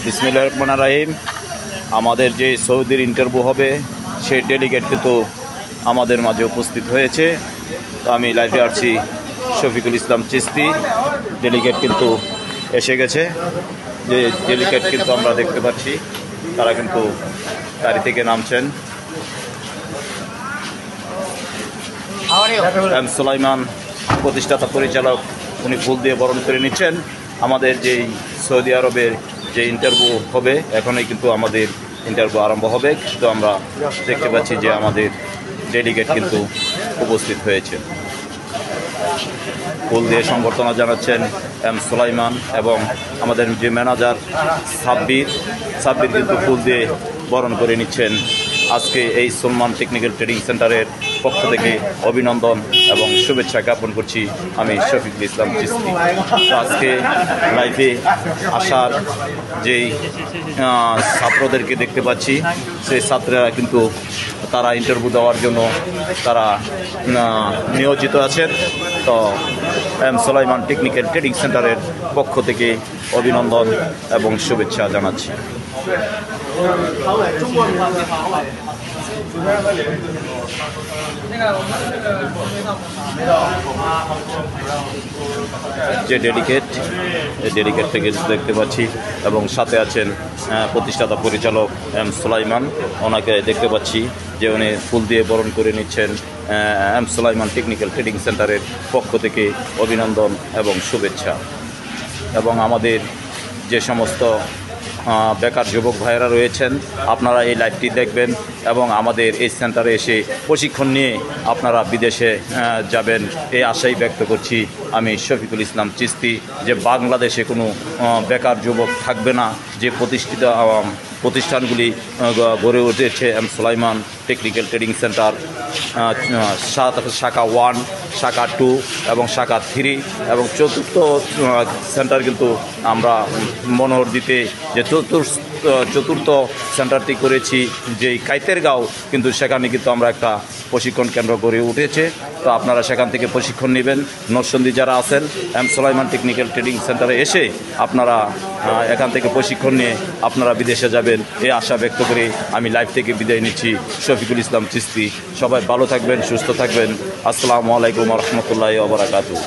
বিসমিল্লাহির রহমানির রহিম। আমাদের যে সৌদির ইন্টারভিউ হবে সেই ডেলিগেট কিন্তু আমাদের মাঝে উপস্থিত হয়েছে। তো আমি লাইভে আসছি, শফিকুল ইসলাম চিস্তি ডেলিগেট কিন্তু এসে গেছে। যে ডেলিগেট কিন্তু আমরা দেখতে পাচ্ছি, তারা কিন্তু গাড়ি থেকে নামছেন। এম সুলাইমান প্রতিষ্ঠাতা পরিচালক, উনি ফুল দিয়ে বরণ করে নিচ্ছেন। আমাদের যেই সৌদি আরবের যে ইন্টারভিউ হবে, এখনই কিন্তু আমাদের ইন্টারভিউ আরম্ভ হবে। তো আমরা দেখতে পাচ্ছি যে আমাদের ডেলিগেট কিন্তু উপস্থিত হয়েছে। ফুল দিয়ে সংবর্ধনা জানাচ্ছেন এম সুলাইমান এবং আমাদের যে ম্যানেজার সাব্বির কিন্তু ফুল দিয়ে বরণ করে নিচ্ছেন। আজকে এই সুলমান টেকনিক্যাল ট্রেডিং সেন্টারের পক্ষ থেকে অভিনন্দন এবং শুভেচ্ছা জ্ঞাপন করছি আমি শফিকুল ইসলাম চিস্তি। আজকে লাইভে আসার যেই ছাত্রদেরকে দেখতে পাচ্ছি, সেই ছাত্ররা কিন্তু তারা ইন্টারভিউ দেওয়ার জন্য তারা নিয়োজিত আছেন। তো এম সুলাইমান টেকনিক্যাল ট্রেডিং সেন্টারের পক্ষ থেকে অভিনন্দন এবং শুভেচ্ছা জানাচ্ছি। যে ডেলিগেট থেকে দেখতে পাচ্ছি এবং সাথে আছেন প্রতিষ্ঠাতা পরিচালক এম সুলাইমান, ওনাকে দেখতে পাচ্ছি যে উনি ফুল দিয়ে বরণ করে নিচ্ছেন। এম সুলাইমান টেকনিক্যাল ট্রেডিং সেন্টারের পক্ষ থেকে অভিনন্দন এবং শুভেচ্ছা। এবং আমাদের যে সমস্ত বেকার যুবক ভাইয়েরা রয়েছেন, আপনারা এই লাইভটি দেখবেন এবং আমাদের এই সেন্টারে এসে প্রশিক্ষণ নিয়ে আপনারা বিদেশে যাবেন, এই আশাই ব্যক্ত করছি আমি শফিকুল ইসলাম চিস্তি। যে বাংলাদেশে কোনো বেকার যুবক থাকবে না। যে প্রতিষ্ঠানগুলি গড়ে উঠেছে M Sulaiman technical trading centre, শাখা 1, শাখা 2 এবং শাখা 3 এবং চতুর্থ সেন্টার কিন্তু আমরা মনোহর দিতে যে চতুর্থ সেন্টারটি করেছি যেই কাইতেরগাঁও, কিন্তু সেখানে কিন্তু আমরা একটা প্রশিক্ষণ কেন্দ্র গড়ে উঠেছে। তো আপনারা সেখান থেকে প্রশিক্ষণ নেবেন। নরসিংদী যারা আছেন, এম সুলাইমান টেকনিক্যাল ট্রেডিং সেন্টারে এসে আপনারা এখান থেকে প্রশিক্ষণ নিয়ে আপনারা বিদেশে যাবেন, এই আশা ব্যক্ত করে আমি লাইভ থেকে বিদায় নিচ্ছি। শফিকুল ইসলাম চিস্তি। সবাই ভালো থাকবেন, সুস্থ থাকবেন। আসসালামু আলাইকুম ওয়া রাহমাতুল্লাহি ওয়া বারাকাতুহু।